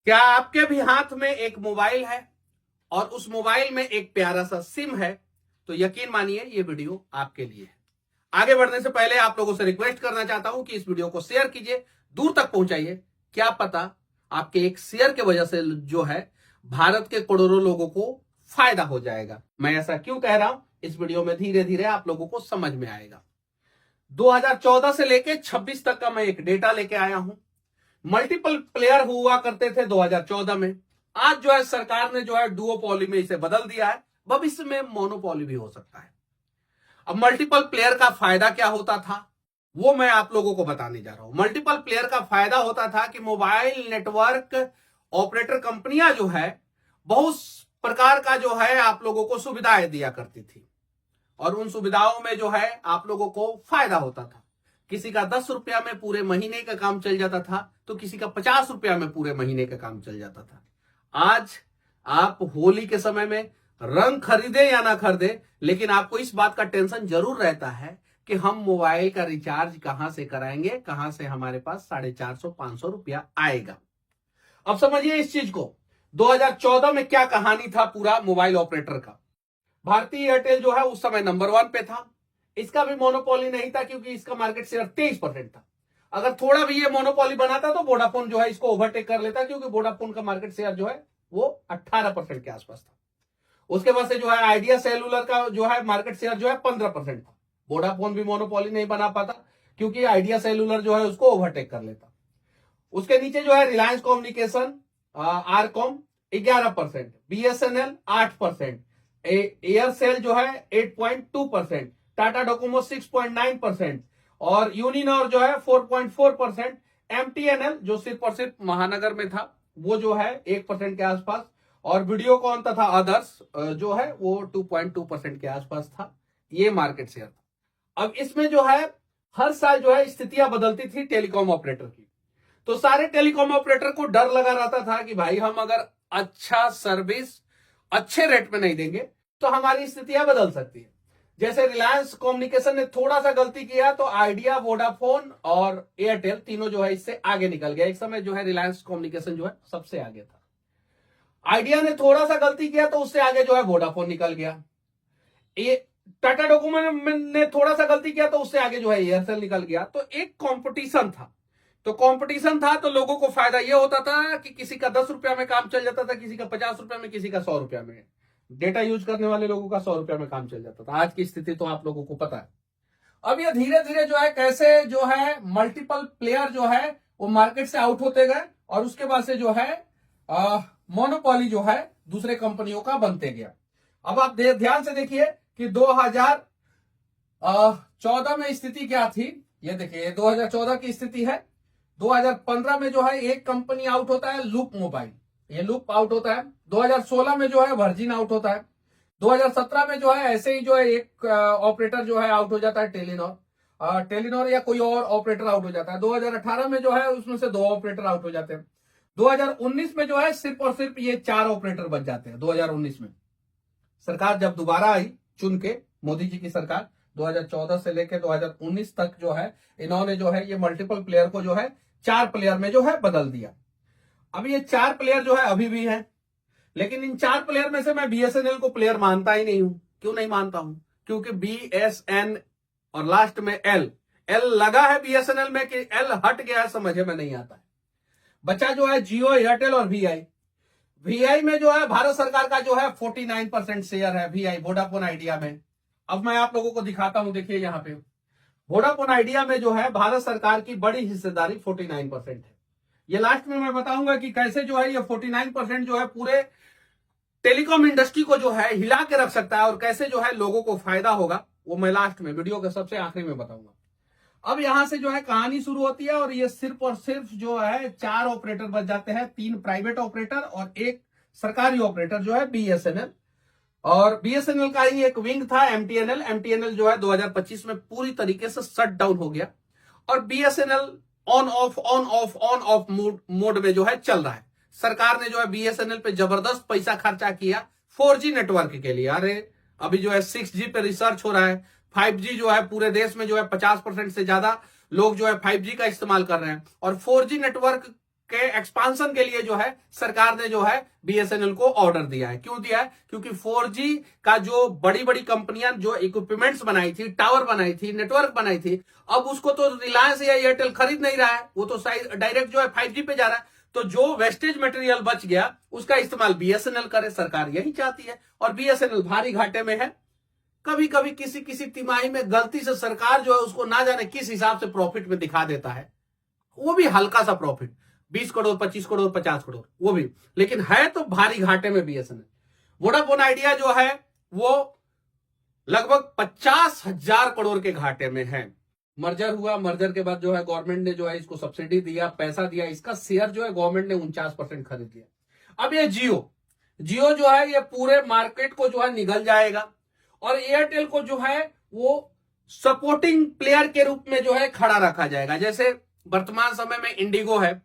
क्या आपके भी हाथ में एक मोबाइल है और उस मोबाइल में एक प्यारा सा सिम है? तो यकीन मानिए ये वीडियो आपके लिए है। आगे बढ़ने से पहले आप लोगों से रिक्वेस्ट करना चाहता हूं कि इस वीडियो को शेयर कीजिए, दूर तक पहुंचाइए। क्या पता आपके एक शेयर की वजह से जो है भारत के करोड़ों लोगों को फायदा हो जाएगा। मैं ऐसा क्यों कह रहा हूं, इस वीडियो में धीरे धीरे आप लोगों को समझ में आएगा। 2014 से लेके 26 तक का मैं एक डेटा लेके आया हूं। मल्टीपल प्लेयर हुआ करते थे 2014 में। आज जो है सरकार ने जो है डुओपॉली में इसे बदल दिया है। भविष्य में मोनोपॉली भी हो सकता है। अब मल्टीपल प्लेयर का फायदा क्या होता था वो मैं आप लोगों को बताने जा रहा हूं। मल्टीपल प्लेयर का फायदा होता था कि मोबाइल नेटवर्क ऑपरेटर कंपनियां जो है बहुत प्रकार का जो है आप लोगों को सुविधाएं दिया करती थी और उन सुविधाओं में जो है आप लोगों को फायदा होता था। किसी का 10 रुपया में पूरे महीने का काम चल जाता था तो किसी का 50 रुपया में पूरे महीने का काम चल जाता था। आज आप होली के समय में रंग खरीदे या ना खरीदे, लेकिन आपको इस बात का टेंशन जरूर रहता है कि हम मोबाइल का रिचार्ज कहां से कराएंगे, कहां से हमारे पास 450-500 रुपया आएगा। अब समझिए इस चीज को। 2014 में क्या कहानी था पूरा मोबाइल ऑपरेटर का। भारतीय एयरटेल जो है उस समय नंबर 1 पे था। इसका भी मोनोपोली नहीं था क्योंकि इसका मार्केट शेयर 23% था। अगर थोड़ा भी ये मोनोपोली बनाता तो वोडाफोन जो है इसको ओवरटेक कर लेता, क्योंकि वोडाफोन का मार्केट शेयर जो है वो 18% के आसपास था। उसके बाद से जो है आइडिया सेलुलर का जो है मार्केट शेयर जो है 15% था। वोडाफोन भी मोनोपोली नहीं बना पाता क्योंकि आइडिया सेलुलर जो है उसको ओवरटेक कर लेता। उसके नीचे जो है Reliance communication RCom 11%, BSNL 8%, Aircel जो है 8.2%, टाटा डोकोमो 6.9% और यूनिनॉर जो है 4.4%, एमटीएनएल जो सिर्फ और सिर्फ महानगर में था वो जो है 1% के आसपास, और वीडियोकॉन तथा अदर्स जो है वो 2.2% के आसपास था। ये मार्केट शेयर था। अब इसमें जो है हर साल जो है स्थितियां बदलती थी टेलीकॉम ऑपरेटर की। तो सारे टेलीकॉम ऑपरेटर को डर लगा रहता था कि भाई हम अगर अच्छा सर्विस अच्छे रेट में नहीं देंगे तो हमारी स्थितियां बदल सकती है। जैसे रिलायंस कम्युनिकेशन ने थोड़ा सा गलती किया तो आइडिया, वोडाफोन और एयरटेल तीनों जो है इससे आगे निकल गया। एक समय जो है रिलायंस कम्युनिकेशन जो है सबसे आगे था। आइडिया ने थोड़ा सा गलती किया तो उससे आगे जो है वोडाफोन निकल गया। टाटा डोकोमो ने थोड़ा सा गलती किया तो उससे आगे जो है एयरसेल निकल गया। तो एक कंपटीशन था। तो लोगों को फायदा यह होता था कि किसी का 10 रुपया में काम चल जाता था, किसी का 50 रुपया में, किसी का 100 रुपया में। डेटा यूज करने वाले लोगों का 100 रुपया में काम चल जाता था। आज की स्थिति तो आप लोगों को पता है। अब ये धीरे धीरे जो है कैसे जो है मल्टीपल प्लेयर जो है वो मार्केट से आउट होते गए और उसके बाद से जो है मोनोपोली जो है दूसरे कंपनियों का बनते गया। अब आप ध्यान से देखिए कि 2014 में स्थिति क्या थी। ये देखिए 2014 की स्थिति है। 2015 में जो है एक कंपनी आउट होता है, लूप मोबाइल, ये लूप आउट होता है। 2016 में जो है वर्जिन आउट होता है। 2017 में जो है ऐसे ही जो है एक ऑपरेटर जो है आउट हो जाता है, टेलीनॉर या कोई और ऑपरेटर आउट हो जाता है। 2018 में जो है उसमें से 2 ऑपरेटर आउट हो जाते हैं। 2019 में जो है सिर्फ और सिर्फ ये 4 ऑपरेटर बच जाते हैं। 2019 में सरकार जब दोबारा आई चुन के, मोदी जी की सरकार 2014 से लेकर 2019 तक जो है इन्होंने जो है ये मल्टीपल प्लेयर को जो है 4 प्लेयर में जो है बदल दिया। अब ये 4 प्लेयर जो है अभी भी है, लेकिन इन 4 प्लेयर में से मैं बीएसएनएल को प्लेयर मानता ही नहीं हूं। क्यों नहीं मानता हूं? क्योंकि बीएसएन और लास्ट में एल लगा है बीएसएनएल में कि एल हट गया है, समझे में नहीं आता है। बचा जो है जियो, एयरटेल और वीआई में जो है भारत सरकार का जो है 49% शेयर है वीआई, वोडाफोन आइडिया में। अब मैं आप लोगों को दिखाता हूं, देखिए यहां पे वोडाफोन आइडिया में जो है भारत सरकार की बड़ी हिस्सेदारी 49% है। ये लास्ट में मैं बताऊंगा कि कैसे जो है ये 49% जो है पूरे टेलीकॉम इंडस्ट्री को जो है हिला के रख सकता है और कैसे जो है लोगों को फायदा होगा, वो मैं लास्ट में वीडियो के सबसे आखिरी में बताऊंगा। अब यहां से जो है कहानी शुरू होती है और ये सिर्फ और सिर्फ जो है 4 ऑपरेटर बच जाते हैं, 3 प्राइवेट ऑपरेटर और एक सरकारी ऑपरेटर जो है बीएसएनएल। और बीएसएनएल का ही एक विंग था एमटीएनएल जो है 2025 में पूरी तरीके से शट डाउन हो गया और बीएसएनएल ऑन ऑफ मोड में जो है चल रहा है। सरकार ने जो है बीएसएनएल पे जबरदस्त पैसा खर्चा किया 4G नेटवर्क के लिए। अरे अभी जो है 6G पे रिसर्च हो रहा है, 5G जो है पूरे देश में जो है 50% से ज्यादा लोग जो है 5G का इस्तेमाल कर रहे हैं और 4G नेटवर्क के एक्सपांशन के लिए जो है सरकार ने जो है बीएसएनएल को ऑर्डर दिया है। क्यों दिया है? क्योंकि 4G का जो बड़ी बड़ी कंपनियां जो इक्विपमेंट्स बनाई थी, टावर बनाई थी, नेटवर्क बनाई थी, अब उसको तो रिलायंस या एयरटेल खरीद नहीं रहा है, वो तो डायरेक्ट जो है 5G पे जा रहा है। तो जो वेस्टेज मटेरियल बच गया उसका इस्तेमाल बीएसएनएल करे, सरकार यही चाहती है। और बीएसएनएल भारी घाटे में है। कभी कभी किसी किसी तिमाही में गलती से सरकार जो है उसको ना जाने किस हिसाब से प्रॉफिट में दिखा देता है, वो भी हल्का सा प्रॉफिट, 20 करोड़, 25 करोड़, 50 करोड़, वो भी, लेकिन है तो भारी घाटे में बीएसएनएल। वोडाफोन आइडिया जो है वो लगभग 50,000 करोड़ के घाटे में है। मर्जर हुआ, मर्जर के बाद जो है गवर्नमेंट ने जो है इसको सब्सिडी दिया, पैसा दिया, इसका शेयर जो है गवर्नमेंट ने 49% खरीद लिया। अब ये जियो जो है ये पूरे मार्केट को जो है निगल जाएगा और एयरटेल को जो है वो सपोर्टिंग प्लेयर के रूप में जो है खड़ा रखा जाएगा। जैसे वर्तमान समय में इंडिगो है,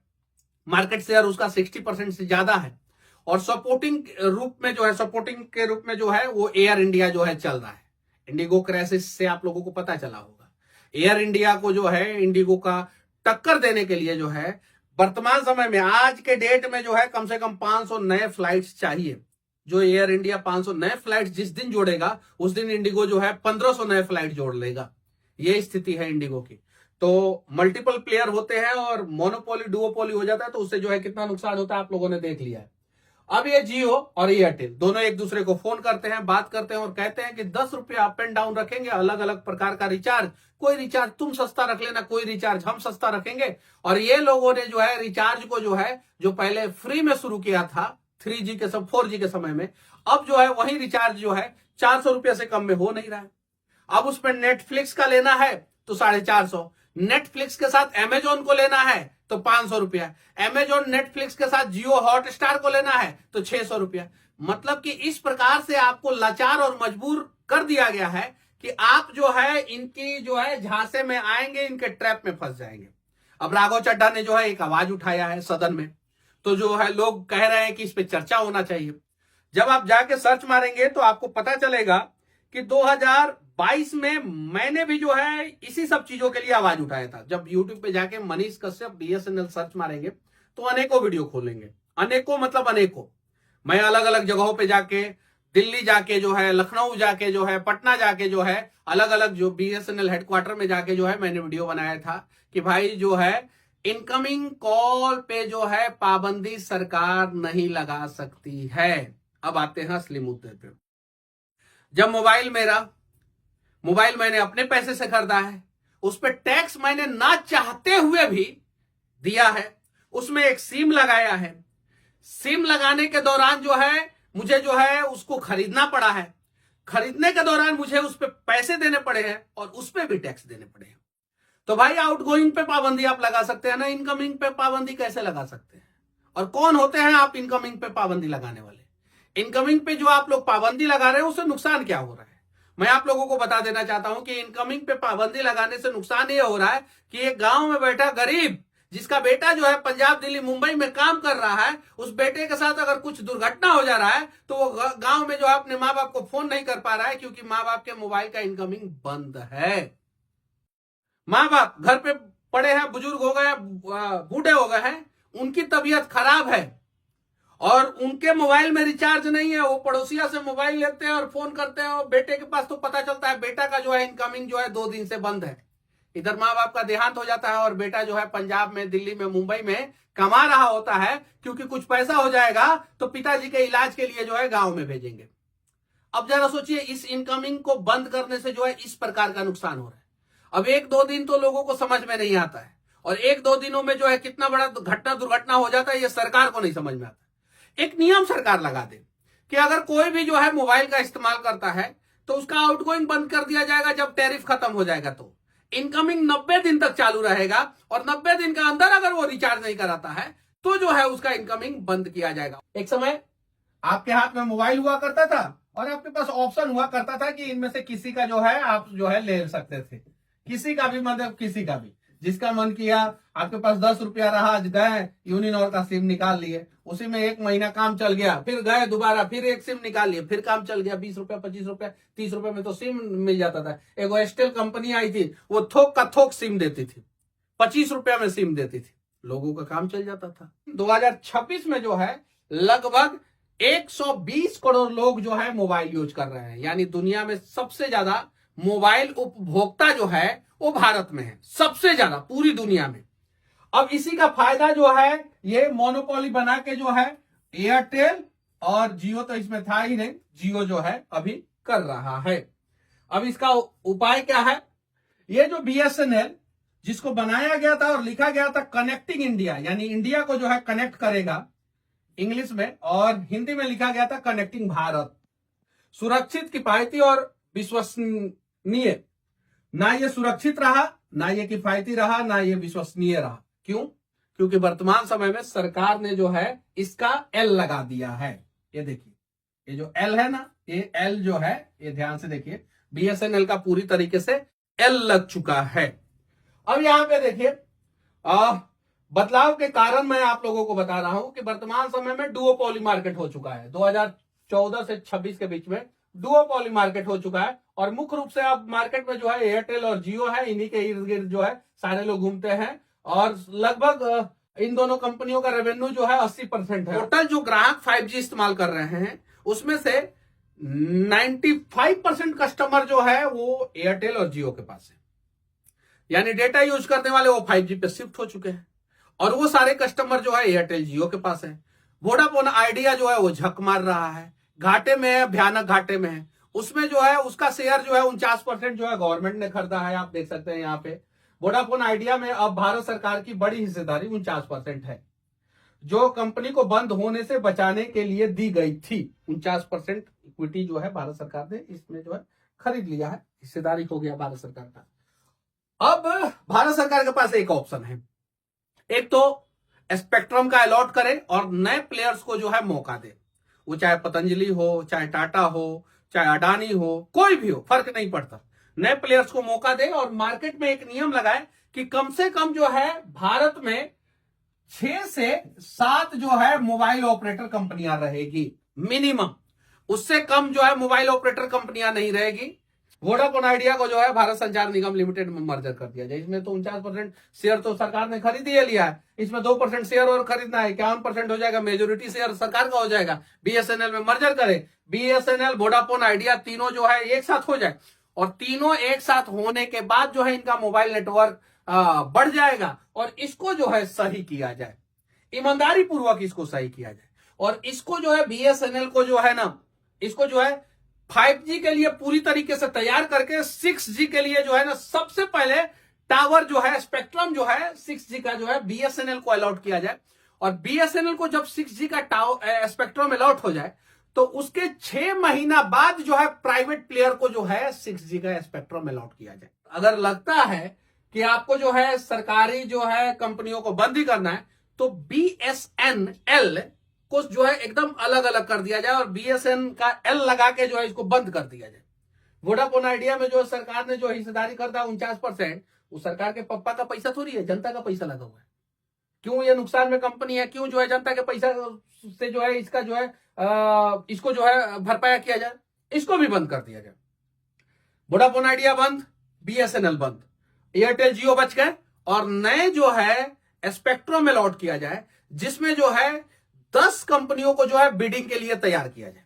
मार्केट शेयर उसका 60% से ज्यादा है, और सपोर्टिंग के रूप में जो है वो एयर इंडिया जो है चल रहा है। इंडिगो क्राइसिस से आप लोगों को पता चला होगा, एयर इंडिया को जो है इंडिगो का टक्कर देने के लिए जो है वर्तमान समय में आज के डेट में जो है कम से कम 500 नए फ्लाइट्स चाहिए। जो एयर इंडिया 500 नए फ्लाइट जिस दिन जोड़ेगा उस दिन इंडिगो जो है 1500 नए फ्लाइट जोड़ लेगा। ये स्थिति है इंडिगो की। तो मल्टीपल प्लेयर होते हैं और मोनोपोली डुओपोली हो जाता है, तो उससे जो है कितना नुकसान होता है आप लोगों ने देख लिया है। अब ये जियो और एयरटेल दोनों एक दूसरे को फोन करते हैं, बात करते हैं और कहते हैं कि 10 रुपया अप एंड डाउन रखेंगे, अलग अलग प्रकार का रिचार्ज, कोई रिचार्ज तुम सस्ता रख लेना, कोई रिचार्ज हम सस्ता रखेंगे। और ये लोगों ने जो है रिचार्ज को जो है जो पहले फ्री में शुरू किया था 3G के 4G के समय में, अब जो है वही रिचार्ज जो है 400 रुपया से कम में हो नहीं रहा है। अब उसमें नेटफ्लिक्स का लेना है तो 450, नेटफ्लिक्स के साथ अमेजोन को लेना है तो 500 रुपया, अमेजोन नेटफ्लिक्स के साथ जियो हॉटस्टार को लेना है तो 600 रुपया। मतलब कि इस प्रकार से आपको लाचार और मजबूर कर दिया गया है कि आप जो है इनकी जो है झांसे में आएंगे, इनके ट्रैप में फंस जाएंगे। अब राघव चड्ढा ने जो है एक आवाज उठाया है सदन में, तो जो है लोग कह रहे हैं कि इस पे चर्चा होना चाहिए। जब आप जाके सर्च मारेंगे तो आपको पता चलेगा कि 2022 में मैंने भी जो है इसी सब चीजों के लिए आवाज उठाया था। जब यूट्यूब पे जाके मनीष कश्यप बीएसएनएल सर्च मारेंगे तो अनेकों वीडियो खोलेंगे, अनेकों मतलब अनेकों। मैं अलग अलग जगहों पे जाके, दिल्ली जाके जो है, लखनऊ जाके जो है, पटना जाके जो है, अलग अलग जो बीएसएनएल हेडक्वार्टर में जाके जो है मैंने वीडियो बनाया था कि भाई जो है इनकमिंग कॉल पे जो है पाबंदी सरकार नहीं लगा सकती है। अब आते हैं असली मुद्दे पे। जब मोबाइल मैंने अपने पैसे से खरीदा है, उस पर टैक्स मैंने ना चाहते हुए भी दिया है, उसमें एक सिम लगाया है, सिम लगाने के दौरान जो है मुझे जो है उसको खरीदना पड़ा है, खरीदने के दौरान मुझे उस पर पैसे देने पड़े हैं और उस पर भी टैक्स देने पड़े हैं। तो भाई आउटगोइंग पे पाबंदी आप लगा सकते हैं ना, इनकमिंग पे पाबंदी कैसे लगा सकते हैं? और कौन होते हैं आप इनकमिंग पे पाबंदी लगाने वाले? इनकमिंग पे जो आप लोग पाबंदी लगा रहे हैं उससे नुकसान क्या हो रहा है? मैं आप लोगों को बता देना चाहता हूं कि इनकमिंग पे पाबंदी लगाने से नुकसान ये हो रहा है कि एक गांव में बैठा गरीब जिसका बेटा जो है पंजाब, दिल्ली, मुंबई में काम कर रहा है, उस बेटे के साथ अगर कुछ दुर्घटना हो जा रहा है तो वो गांव में जो है अपने माँ बाप को फोन नहीं कर पा रहा है क्योंकि माँ बाप के मोबाइल का इनकमिंग बंद है। माँ बाप घर पे पड़े हैं, बुजुर्ग हो गए, बूढ़े हो गए हैं, उनकी तबीयत खराब है और उनके मोबाइल में रिचार्ज नहीं है, वो पड़ोसिया से मोबाइल लेते हैं और फोन करते हैं और बेटे के पास तो पता चलता है बेटा का जो है इनकमिंग जो है 2 दिन से बंद है। इधर माँ बाप का देहांत हो जाता है और बेटा जो है पंजाब में, दिल्ली में, मुंबई में कमा रहा होता है क्योंकि कुछ पैसा हो जाएगा तो पिताजी के इलाज के लिए जो है गांव में भेजेंगे। अब जरा सोचिए, इस इनकमिंग को बंद करने से जो है इस प्रकार का नुकसान हो रहा है। अब 1-2 दिन तो लोगों को समझ में नहीं आता है और 1-2 दिनों में जो है कितना बड़ा दुर्घटना हो जाता है ये सरकार को नहीं समझ में आता। एक नियम सरकार लगा दे कि अगर कोई भी जो है मोबाइल का इस्तेमाल करता है तो उसका आउटगोइंग बंद कर दिया जाएगा। जब टैरिफ खत्म हो जाएगा तो इनकमिंग 90 दिन तक चालू रहेगा और 90 दिन के अंदर अगर वो रिचार्ज नहीं कराता है तो जो है उसका इनकमिंग बंद किया जाएगा। एक समय आपके हाथ में मोबाइल हुआ करता था और आपके पास ऑप्शन हुआ करता था कि इनमें से किसी का जो है आप जो है ले सकते थे, किसी का भी, मतलब किसी का भी, जिसका मन किया। आपके पास 10 रुपया रहा, आज गए यूनिनॉर का सिम निकाल लिए, उसी में 1 महीना काम चल गया, फिर गए दोबारा फिर एक सिम निकाल लिए, फिर काम चल गया। 20 रुपया, 25 रुपया, 30 रुपया में तो सिम मिल जाता था। एक एस्टेल कंपनी आई थी, वो थोक का थोक सिम देती थी, 25 रुपया में सिम देती थी। लोगों का काम चल जाता था। 2026 में जो है लगभग 120 करोड़ लोग जो है मोबाइल यूज कर रहे हैं, यानी दुनिया में सबसे ज्यादा मोबाइल उपभोक्ता जो है वो भारत में है, सबसे ज्यादा पूरी दुनिया में। अब इसी का फायदा जो है ये मोनोपोली बना के जो है एयरटेल और जियो, तो इसमें था ही नहीं, जियो जो है अभी कर रहा है। अब इसका उपाय क्या है? ये जो BSNL जिसको बनाया गया था और लिखा गया था कनेक्टिंग इंडिया, यानी इंडिया को जो है कनेक्ट करेगा इंग्लिश में, और हिंदी में लिखा गया था कनेक्टिंग भारत। सुरक्षित, किफायती और विश्वसनीय। ना ये सुरक्षित रहा, ना ये किफायती रहा, ना ये विश्वसनीय रहा। क्यों? क्योंकि वर्तमान समय में सरकार ने जो है इसका L लगा दिया है। ये देखिए, ये जो L है ना, ये L जो है, ये ध्यान से देखिए, BSNL का पूरी तरीके से L लग चुका है। अब यहां पे देखिए बदलाव के कारण मैं आप लोगों को बता रहा हूं कि वर्तमान समय में डुओपोली मार्केट हो चुका है। 2014 से 26 के बीच में डुओपोली मार्केट हो चुका है, और मुख्य रूप से अब मार्केट में जो है एयरटेल और जियो है, इन्हीं के इर्द गिर्द जो है सारे लोग घूमते हैं, और लगभग इन दोनों कंपनियों का रेवेन्यू जो है 80% है। टोटल जो ग्राहक 5G इस्तेमाल कर रहे हैं उसमें से 95% कस्टमर जो है वो एयरटेल और जियो के पास है, यानी डेटा यूज करने वाले वो 5G पे शिफ्ट हो चुके हैं, और वो सारे कस्टमर जो है एयरटेल जियो के पास है। वोडाफोन आइडिया जो है वो झक मार रहा है, घाटे में है, भयानक घाटे में है। उसमें जो है उसका शेयर जो है 49% जो है गवर्नमेंट ने खरीदा है, आप देख सकते हैं यहाँ पे। वोडाफोन आइडिया में अब भारत सरकार की बड़ी हिस्सेदारी 49% है, जो कंपनी को बंद होने से बचाने के लिए दी गई थी। 49% इक्विटी जो है भारत सरकार ने इसमें जो है खरीद लिया है, हिस्सेदारी हो गया भारत सरकार का। अब भारत सरकार के पास एक ऑप्शन है, एक तो स्पेक्ट्रम का अलॉट करे और नए प्लेयर्स को जो है मौका दे, वो चाहे पतंजलि हो, चाहे टाटा हो, चाहे अडानी हो, कोई भी हो, फर्क नहीं पड़ता। नए प्लेयर्स को मौका दे और मार्केट में एक नियम लगाए कि कम से कम जो है भारत में 6 से 7 जो है मोबाइल ऑपरेटर कंपनियां रहेगी मिनिमम, उससे कम जो है मोबाइल ऑपरेटर कंपनियां नहीं रहेगी। वोडाफोन आइडिया को जो है भारत संचार निगम लिमिटेड में मर्जर कर दिया जाए। इसमें तो 49% शेयर तो सरकार ने खरीद ही लिया है, इसमें 2% शेयर और खरीदना है, 51% हो जाएगा, मेजोरिटी शेयर सरकार का हो जाएगा। BSNL में मर्जर करे, BSNL वोडाफोन आइडिया तीनों जो है एक साथ हो जाए, और तीनों एक साथ होने के बाद जो है इनका मोबाइल नेटवर्क बढ़ जाएगा, और इसको जो है सही किया जाए, ईमानदारी पूर्वक इसको सही किया जाए, और इसको जो है BSNL को जो है ना, इसको जो है 5G के लिए पूरी तरीके से तैयार करके 6G के लिए जो है ना सबसे पहले टावर जो है, स्पेक्ट्रम जो है 6G का जो है BSNL को अलॉट किया जाए, और BSNL को जब 6G का स्पेक्ट्रम अलॉट हो जाए तो उसके 6 महीना बाद जो है प्राइवेट प्लेयर को जो है 6G का स्पेक्ट्रम अलॉट किया जाए। अगर लगता है कि आपको जो है सरकारी जो है कंपनियों को बंद ही करना है, तो BSNL को जो है एकदम अलग अलग कर दिया जाए और BSN का L लगा के जो है इसको बंद कर दिया जाए। वोडाफोन आइडिया में जो सरकार ने जो हिस्सेदारी करता है 49%, वो सरकार के पप्पा का पैसा थोड़ी है, जनता का पैसा लगा हुआ है। क्यों ये नुकसान में कंपनी है, क्यों जो है जनता के पैसा से जो है इसका जो है इसको जो है भरपाया किया जाए, इसको भी बंद कर दिया जाए। वोडाफोन आइडिया बंद, BSNL बंद, एयरटेल जियो बच गए, और नए जो है स्पेक्ट्रम अलॉट किया जाए, जिसमें जो है 10 कंपनियों को जो है बिडिंग के लिए तैयार किया जाए,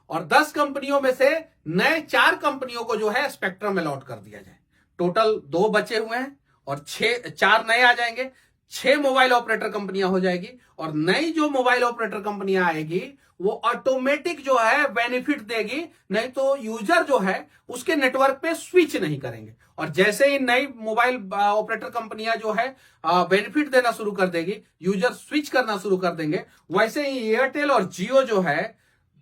और 10 कंपनियों में से नए 4 कंपनियों को जो है स्पेक्ट्रम अलॉट कर दिया जाए। टोटल 2 बचे हुए हैं और 4 नए आ जाएंगे, 6 मोबाइल ऑपरेटर कंपनियां हो जाएगी, और नई जो मोबाइल ऑपरेटर कंपनियां आएगी वो ऑटोमेटिक जो है बेनिफिट देगी, नहीं तो यूजर जो है उसके नेटवर्क पे स्विच नहीं करेंगे। और जैसे ही नई मोबाइल ऑपरेटर कंपनियां जो है बेनिफिट देना शुरू कर देगी, यूजर स्विच करना शुरू कर देंगे, वैसे ही एयरटेल और जियो जो है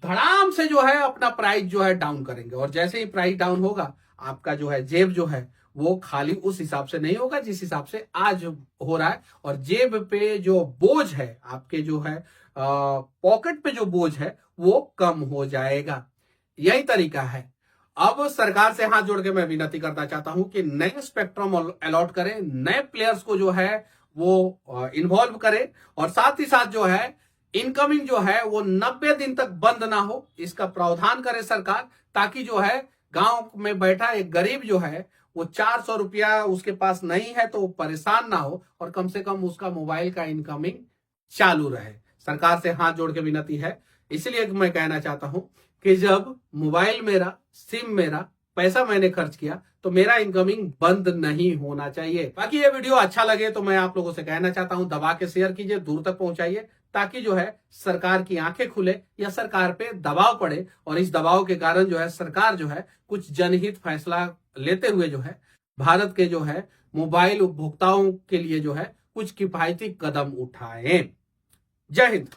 धड़ाम से जो है अपना प्राइस जो है डाउन करेंगे, और जैसे ही प्राइस डाउन होगा आपका जो है जेब जो है वो खाली उस हिसाब से नहीं होगा जिस हिसाब से आज हो रहा है, और जेब पे जो बोझ है, आपके जो है पॉकेट पे जो बोझ है वो कम हो जाएगा। यही तरीका है। अब सरकार से हाथ जोड़ के मैं विनती करना चाहता हूं कि नए स्पेक्ट्रम अलॉट करें, नए प्लेयर्स को जो है वो इन्वॉल्व करें, और साथ ही साथ जो है इनकमिंग जो है वो 90 दिन तक बंद ना हो, इसका प्रावधान करे सरकार, ताकि जो है गांव में बैठा एक गरीब जो है वो 400 रुपया उसके पास नहीं है तो वो परेशान ना हो और कम से कम उसका मोबाइल का इनकमिंग चालू रहे। सरकार से हाथ जोड़ के विनती है। इसलिए मैं कहना चाहता हूं कि जब मोबाइल मेरा, सिम मेरा, पैसा मैंने खर्च किया तो मेरा इनकमिंग बंद नहीं होना चाहिए। बाकी ये वीडियो अच्छा लगे तो मैं आप लोगों से कहना चाहता हूं, दबा के शेयर कीजिए, दूर तक पहुंचाइए, ताकि जो है सरकार की आंखें खुले या सरकार पे दबाव पड़े और इस दबाव के कारण जो है सरकार जो है कुछ जनहित फैसला लेते हुए जो है भारत के जो है मोबाइल उपभोक्ताओं के लिए जो है कुछ किफायती कदम उठाएं। जय हिंद।